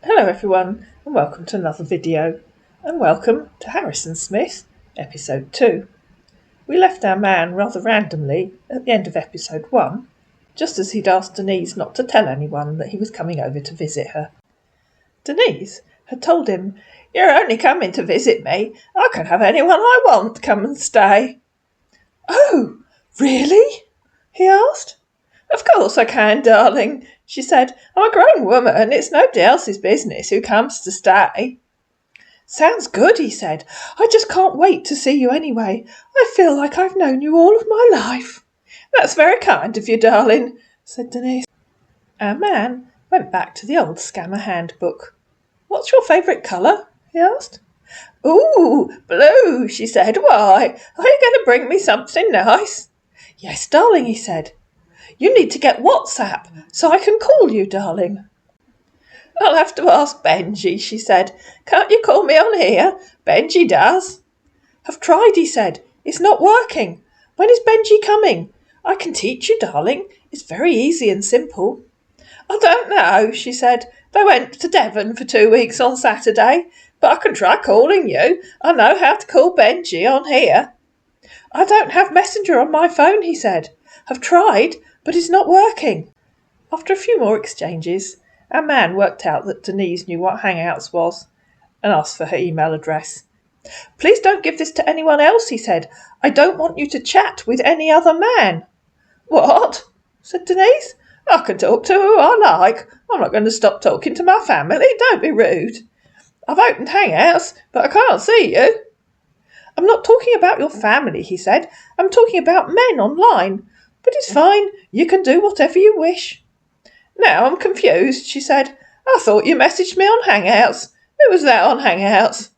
Hello everyone and welcome to another video, and welcome to Harrison Smith, episode 2. We left our man rather randomly at the end of episode 1, just as he'd asked Denise not to tell anyone that he was coming over to visit her. Denise had told him, "You're only coming to visit me. I can have anyone I want come and stay." "Oh, really?" he asked. "Of course I can, darling," she said. "I'm a grown woman and it's nobody else's business who comes to stay." "Sounds good," he said. "I just can't wait to see you anyway. I feel like I've known you all of my life." "That's very kind of you, darling," said Denise. Our man went back to the old scammer handbook. "What's your favourite colour?" he asked. "Ooh, blue," she said. "Why, are you going to bring me something nice?" "Yes, darling," he said. "You need to get WhatsApp so I can call you, darling." "I'll have to ask Benji," she said. "Can't you call me on here? Benji does." "I've tried," he said. "It's not working. When is Benji coming? I can teach you, darling. It's very easy and simple." "I don't know," she said. "They went to Devon for 2 weeks on Saturday, but I can try calling you. I know how to call Benji on here." "I don't have Messenger on my phone," he said. "I've tried, but it's not working." After a few more exchanges, our man worked out that Denise knew what Hangouts was and asked for her email address. "Please don't give this to anyone else," he said. "I don't want you to chat with any other man." "What?" said Denise. "I can talk to who I like. I'm not going to stop talking to my family. Don't be rude. I've opened Hangouts, but I can't see you." "I'm not talking about your family," he said. "I'm talking about men online. But it's fine. You can do whatever you wish." "Now I'm confused," she said. "I thought you messaged me on Hangouts. Who was that on Hangouts?"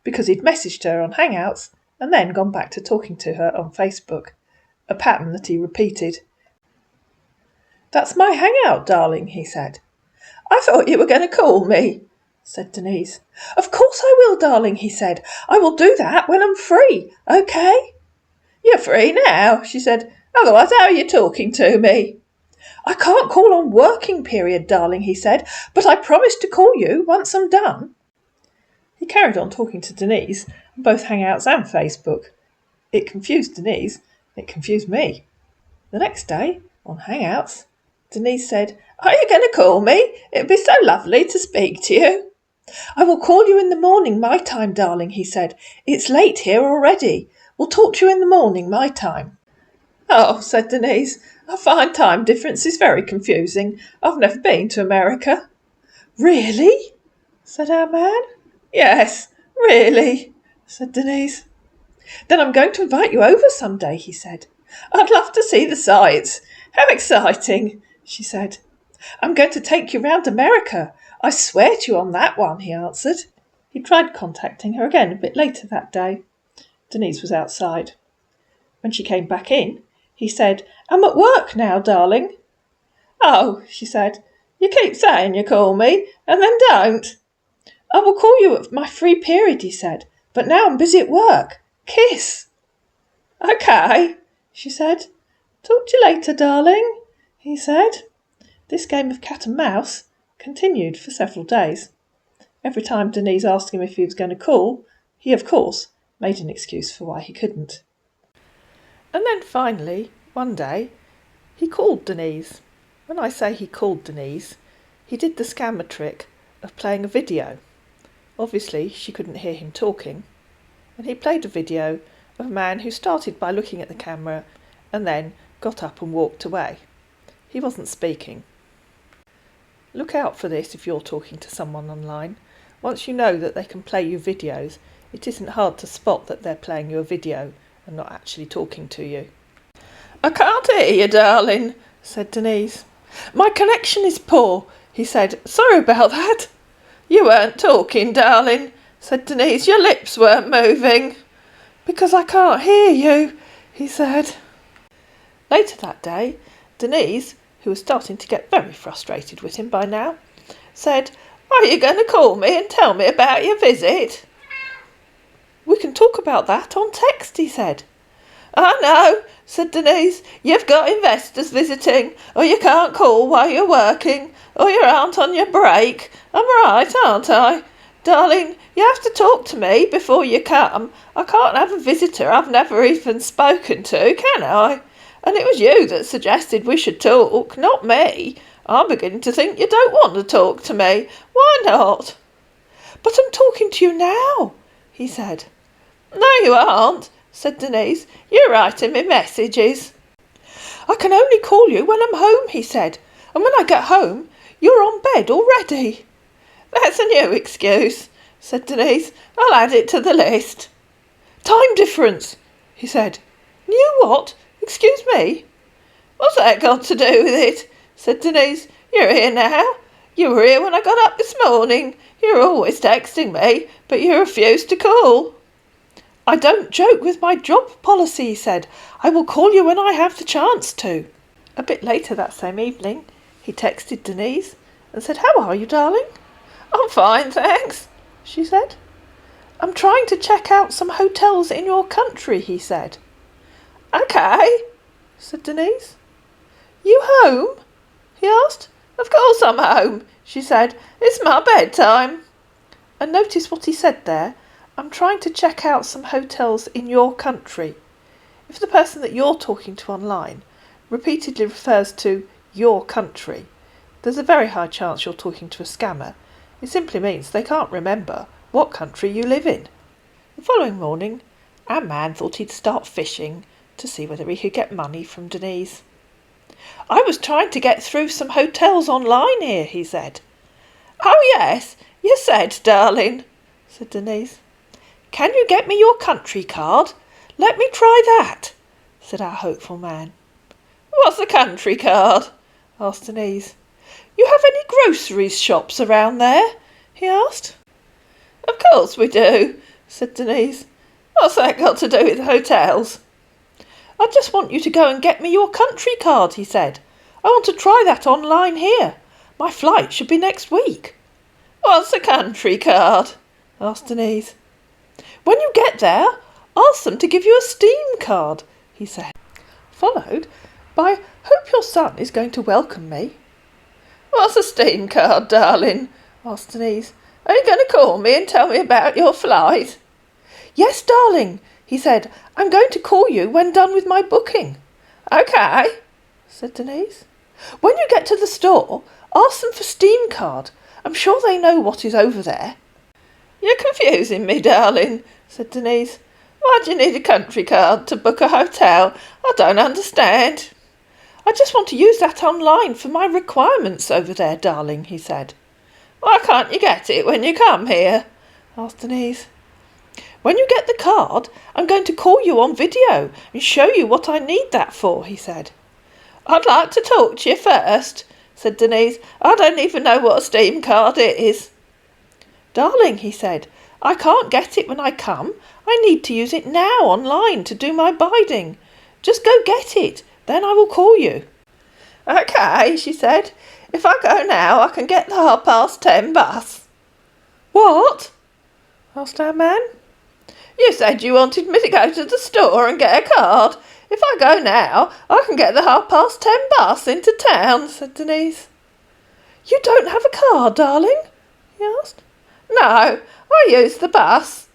Because he'd messaged her on Hangouts and then gone back to talking to her on Facebook, a pattern that he repeated. "That's my Hangout, darling," he said. "I thought you were going to call me," said Denise. "Of course I will, darling," he said. "I will do that when I'm free, okay?" "You're free now," she said. "Otherwise how are you talking to me?" "I can't call on working period, darling," he said, "but I promise to call you once I'm done." He carried on talking to Denise on both Hangouts and Facebook. It confused Denise. It confused me. The next day, on Hangouts, Denise said, "Are you going to call me? It'd be so lovely to speak to you." "I will call you in the morning, my time, darling," he said. "It's late here already. We'll talk to you in the morning, my time." "Oh," said Denise, "I find time difference is very confusing. I've never been to America." "Really?" said our man. "Yes, really," said Denise. "Then I'm going to invite you over some day," he said. "I'd love to see the sights. How exciting," she said. "I'm going to take you round America. I swear to you on that one," he answered. He tried contacting her again a bit later that day. Denise was outside. When she came back in, he said, "I'm at work now, darling." "Oh," she said, "you keep saying you call me, and then don't." "I will call you at my free period," he said, "but now I'm busy at work. Kiss." "Okay," she said. "Talk to you later, darling," he said. This game of cat and mouse continued for several days. Every time Denise asked him if he was going to call, he, of course, made an excuse for why he couldn't. And then finally, one day, he called Denise. When I say he called Denise, he did the scammer trick of playing a video. Obviously, she couldn't hear him talking, and he played a video of a man who started by looking at the camera and then got up and walked away. He wasn't speaking. Look out for this if you're talking to someone online. Once you know that they can play you videos, it isn't hard to spot that they're playing you a video and not actually talking to you. "I can't hear you, darling," said Denise. "My connection is poor," he said. "Sorry about that." "You weren't talking, darling," said Denise. "Your lips weren't moving." "Because I can't hear you," he said. Later that day, Denise, who was starting to get very frustrated with him by now, said, "Are you going to call me and tell me about your visit?" "We can talk about that on text," he said. "I know," said Denise. "You've got investors visiting, or you can't call while you're working, or you aren't on your break. I'm right, aren't I? Darling, you have to talk to me before you come. I can't have a visitor I've never even spoken to, can I? And it was you that suggested we should talk, not me. I'm beginning to think you don't want to talk to me. Why not?" "But I'm talking to you now," he said. "No, you aren't," said Denise. "You're writing me messages." "I can only call you when I'm home," he said. "And when I get home, you're on bed already." "That's a new excuse," said Denise. "I'll add it to the list." "Time difference," he said. "New what? Excuse me?" "What's that got to do with it?" said Denise. "You're here now. You were here when I got up this morning. You're always texting me, but you refuse to call." "I don't joke with my job policy," he said. "I will call you when I have the chance to." A bit later that same evening, he texted Denise and said, "How are you, darling?" "I'm fine, thanks," she said. "I'm trying to check out some hotels in your country," he said. "Okay," said Denise. "You home?" he asked. "Of course I'm home," she said. "It's my bedtime." And notice what he said there. "I'm trying to check out some hotels in your country." If the person that you're talking to online repeatedly refers to your country, there's a very high chance you're talking to a scammer. It simply means they can't remember what country you live in. The following morning, our man thought he'd start fishing to see whether he could get money from Denise. "I was trying to get through some hotels online here," he said. "Oh yes, you said, darling," said Denise. "Can you get me your country card? Let me try that," said our hopeful man. "What's a country card?" asked Denise. "You have any groceries shops around there?" he asked. "Of course we do," said Denise. "What's that got to do with hotels?" "I just want you to go and get me your country card," he said. "I want to try that online here. My flight should be next week." "What's a country card?" asked Denise. "When you get there, ask them to give you a Steam card," he said, followed by, "Hope your son is going to welcome me." "What's a Steam card, darling?" asked Denise. "Are you going to call me and tell me about your flight?" "Yes, darling," he said. "I'm going to call you when done with my booking." "Okay," said Denise. "When you get to the store, ask them for Steam card. I'm sure they know what is over there." "You're confusing me, darling," said Denise. "Why do you need a country card to book a hotel? I don't understand." "I just want to use that online for my requirements over there, darling," he said. "Why can't you get it when you come here?" asked Denise. "When you get the card, I'm going to call you on video and show you what I need that for," he said. "I'd like to talk to you first," said Denise. "I don't even know what a Steam card is." "Darling," he said, "I can't get it when I come. I need to use it now online to do my biding. Just go get it, then I will call you." "Okay," she said. "If I go now, I can get the 10:30 bus." "What?" asked our man. "You said you wanted me to go to the store and get a card. If I go now, I can get the 10:30 bus into town," said Denise. "You don't have a card, darling?" he asked. "No, I use the bus."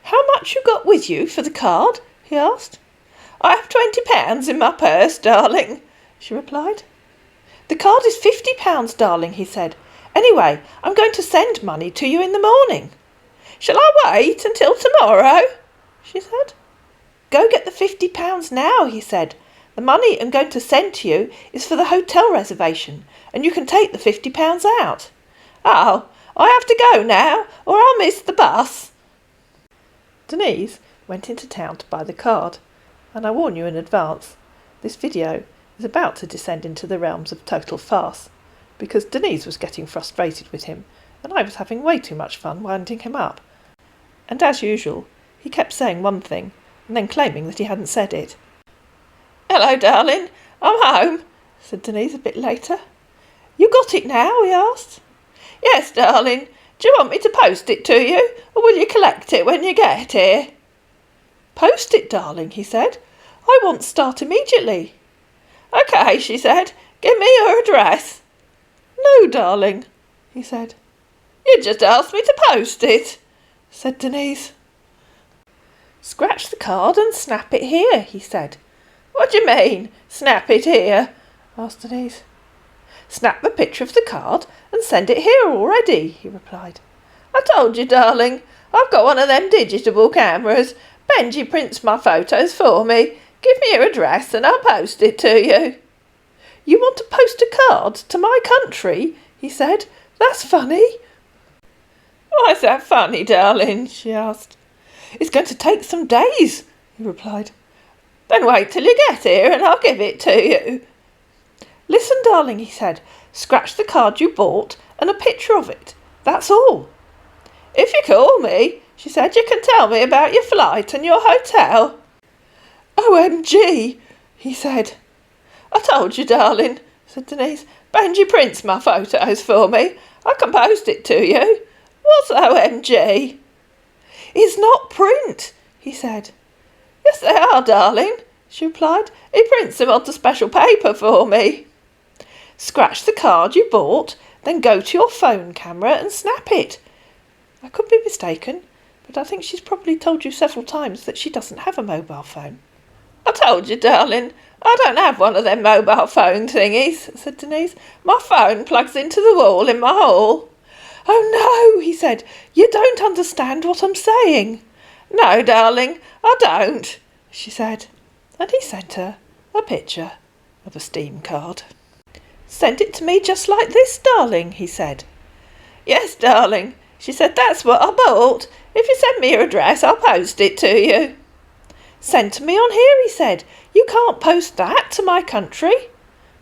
"How much you got with you for the card?" he asked. "I have £20 in my purse, darling," she replied. "The card is £50, darling," he said. "Anyway, I'm going to send money to you in the morning." "Shall I wait until tomorrow?" she said. "Go get the £50 now," he said. "The money I'm going to send to you is for the hotel reservation, and you can take the £50 out." "Oh, I have to go now, or I'll miss the bus." Denise went into town to buy the card, and I warn you in advance, this video is about to descend into the realms of total farce, because Denise was getting frustrated with him, and I was having way too much fun winding him up. And as usual, he kept saying one thing, and then claiming that he hadn't said it. "Hello, darling, I'm home," said Denise a bit later. "You got it now?" he asked. "Yes, darling. Do you want me to post it to you, or will you collect it when you get here?" Post it, darling, he said. I want to start immediately. OK, she said. Give me your address. No, darling, he said. You just asked me to post it, said Denise. Scratch the card and snap it here, he said. What do you mean, snap it here? Asked Denise. Snap the picture of the card and send it here already, he replied. I told you, darling, I've got one of them digitable cameras. Benji prints my photos for me. Give me your address and I'll post it to you. You want to post a card to my country? He said. That's funny. Why's that funny, darling? She asked. It's going to take some days, he replied. Then wait till you get here and I'll give it to you. Listen, darling, he said. Scratch the card you bought and a picture of it. That's all. If you call me, she said, you can tell me about your flight and your hotel. OMG, he said. I told you, darling, said Denise. Benji prints my photos for me. I can post it to you. What's OMG? It's not print, he said. Yes, they are, darling, she replied. He prints them onto special paper for me. Scratch the card you bought, then go to your phone camera and snap it. I could be mistaken, but I think she's probably told you several times that she doesn't have a mobile phone. I told you, darling, I don't have one of them mobile phone thingies, said Denise. My phone plugs into the wall in my hall. Oh no, he said, you don't understand what I'm saying. No, darling, I don't, she said, and he sent her a picture of a Steam card. Send it to me just like this, darling, he said. Yes, darling, she said, that's what I bought. If you send me your address, I'll post it to you. Send to me on here, he said. You can't post that to my country.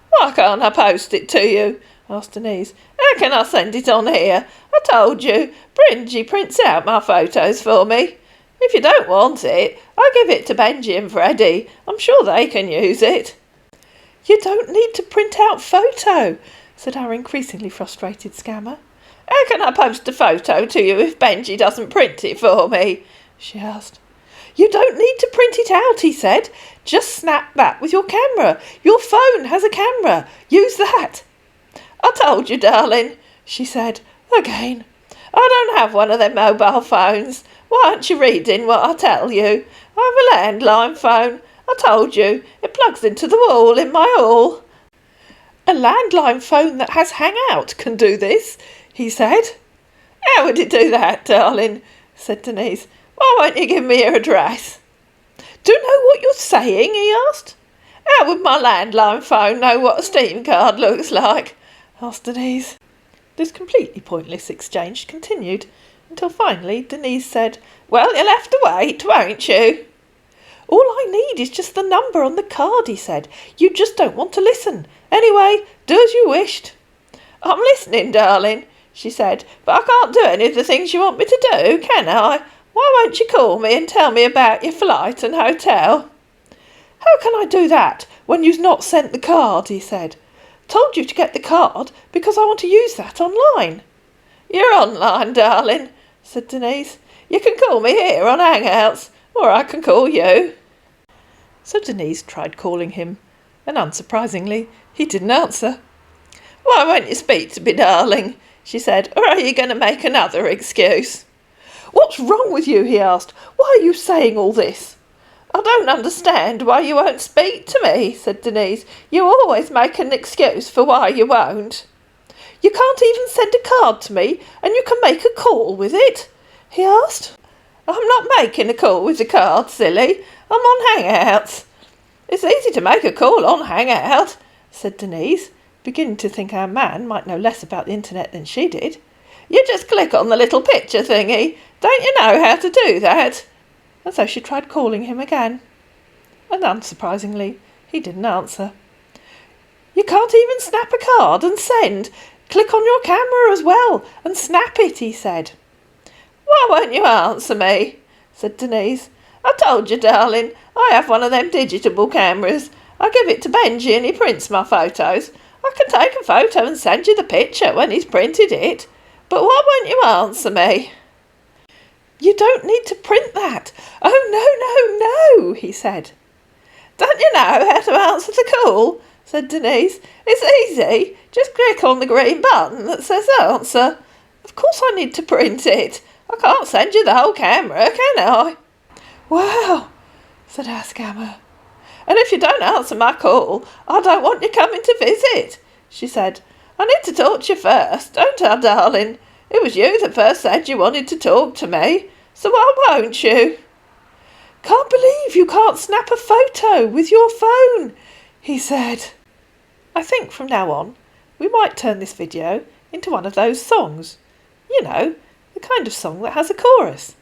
Why can't I post it to you? Asked Denise. How can I send it on here? I told you, Benji prints out my photos for me. If you don't want it, I'll give it to Benji and Freddie. I'm sure they can use it. You don't need to print out photo, said our increasingly frustrated scammer. How can I post a photo to you if Benji doesn't print it for me? She asked. You don't need to print it out, he said. Just snap that with your camera. Your phone has a camera. Use that. I told you, darling, she said. Again. I don't have one of them mobile phones. Why aren't you reading what I tell you? I have a landline phone. I told you. It plugs into the wall in my hall. A landline phone that has Hangout can do this, he said. How would it do that, darling? Said Denise. Why won't you give me your address? Do you know what you're saying? He asked. How would my landline phone know what a Steam card looks like? Asked Denise. This completely pointless exchange continued until finally Denise said, Well, you'll have to wait, won't you? All I need is just the number on the card, he said. You just don't want to listen. Anyway, do as you wished. I'm listening, darling, she said, but I can't do any of the things you want me to do, can I? Why won't you call me and tell me about your flight and hotel? How can I do that when you've not sent the card, he said. Told you to get the card because I want to use that online. You're online, darling, said Denise. You can call me here on Hangouts, or I can call you. So Denise tried calling him, and unsurprisingly, he didn't answer. Why won't you speak to me, darling? She said, or are you going to make another excuse? What's wrong with you? He asked. Why are you saying all this? I don't understand why you won't speak to me, said Denise. You always make an excuse for why you won't. You can't even send a card to me, and you can make a call with it? He asked. I'm not making a call with the card, silly. I'm on Hangouts. It's easy to make a call on Hangout, said Denise, beginning to think our man might know less about the internet than she did. You just click on the little picture thingy. Don't you know how to do that? And so she tried calling him again. And unsurprisingly, he didn't answer. You can't even snap a card and send. Click on your camera as well and snap it, he said. Why won't you answer me? Said Denise. I told you, darling, I have one of them digitable cameras. I give it to Benji and he prints my photos. I can take a photo and send you the picture when he's printed it. But why won't you answer me? You don't need to print that. Oh, no, he said. Don't you know how to answer the call? Said Denise. It's easy. Just click on the green button that says answer. Of course I need to print it. I can't send you the whole camera, can I? Wow, said our scammer. And if you don't answer my call, I don't want you coming to visit, she said. I need to talk to you first, don't I, darling? It was you that first said you wanted to talk to me, so why won't you? Can't believe you can't snap a photo with your phone, he said. I think from now on, we might turn this video into one of those songs. You know, the kind of song that has a chorus.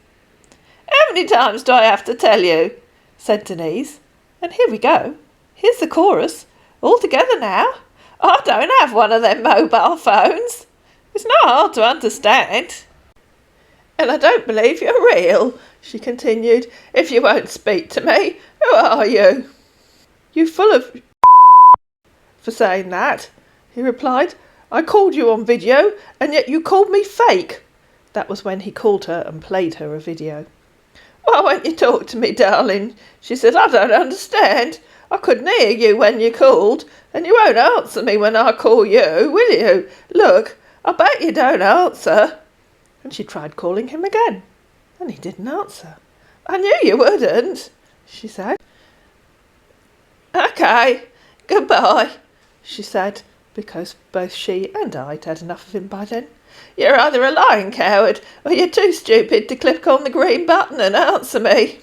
How many times do I have to tell you? Said Denise. And here we go. Here's the chorus. All together now. I don't have one of them mobile phones. It's not hard to understand. And I don't believe you're real, she continued. If you won't speak to me, who are you? You full of for saying that, he replied. I called you on video, and yet you called me fake. That was when he called her and played her a video. Why won't you talk to me, darling? She said. I don't understand. I couldn't hear you when you called, and you won't answer me when I call you, will you? Look, I bet you don't answer. And she tried calling him again, and he didn't answer. I knew you wouldn't, she said. Okay, goodbye, she said, because both she and I'd had enough of him by then. You're either a lying coward, or you're too stupid to click on the green button and answer me.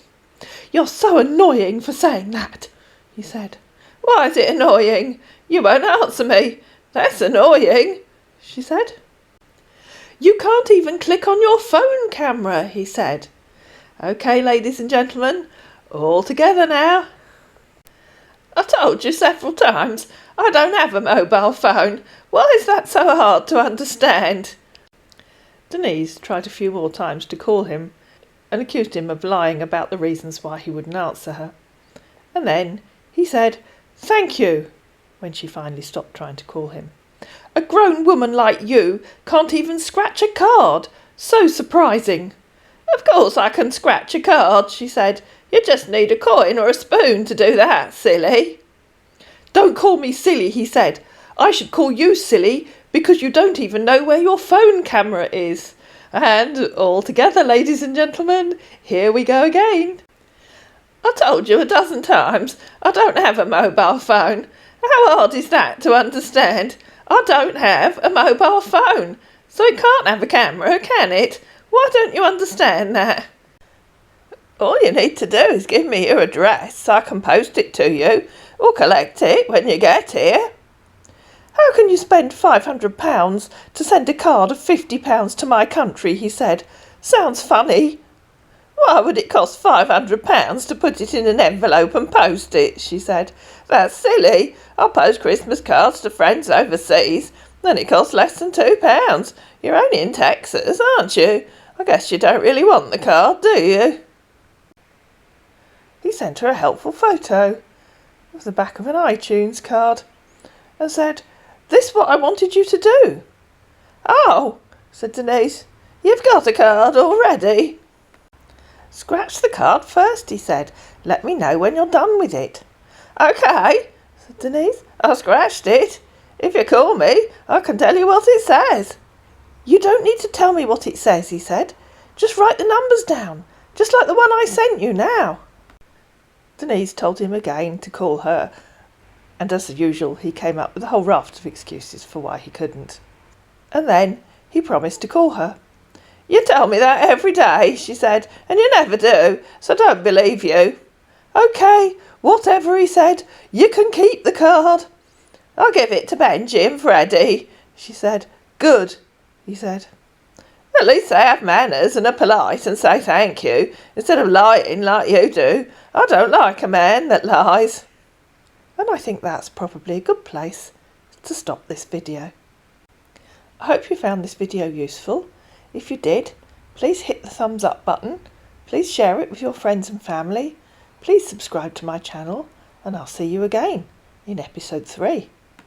You're so annoying for saying that, he said. Why is it annoying? You won't answer me. That's annoying, she said. You can't even click on your phone camera, he said. Okay, ladies and gentlemen, all together now. I've told you several times, I don't have a mobile phone. Why is that so hard to understand? Denise tried a few more times to call him and accused him of lying about the reasons why he wouldn't answer her. And then he said, thank you, when she finally stopped trying to call him. A grown woman like you can't even scratch a card. So surprising. Of course I can scratch a card, she said. You just need a coin or a spoon to do that, silly. Don't call me silly, he said. I should call you silly because you don't even know where your phone camera is. And all together, ladies and gentlemen, here we go again. I told you a dozen times, I don't have a mobile phone. How hard is that to understand? I don't have a mobile phone, so it can't have a camera, can it? Why don't you understand that? All you need to do is give me your address so I can post it to you, or collect it when you get here. How can you spend £500 to send a card of £50 to my country, he said. Sounds funny. Why would it cost £500 to put it in an envelope and post it, she said. That's silly. I'll post Christmas cards to friends overseas, and it costs less than £2. You're only in Texas, aren't you? I guess you don't really want the card, do you? He sent her a helpful photo of the back of an iTunes card and said, this is what I wanted you to do. Oh, said Denise, you've got a card already. Scratch the card first, he said. Let me know when you're done with it. Okay, said Denise. I scratched it. If you call me, I can tell you what it says. You don't need to tell me what it says, he said. Just write the numbers down, just like the one I sent you now. Denise told him again to call her, and as usual he came up with a whole raft of excuses for why he couldn't. And then he promised to call her. You tell me that every day, she said, and you never do, so don't believe you. Okay, whatever, he said, you can keep the card. I'll give it to Benji and Freddie, she said. Good, he said. At least they have manners and are polite and say thank you, instead of lying like you do. I don't like a man that lies. And I think that's probably a good place to stop this video. I hope you found this video useful. If you did, please hit the thumbs up button. Please share it with your friends and family. Please subscribe to my channel, and I'll see you again in episode 3.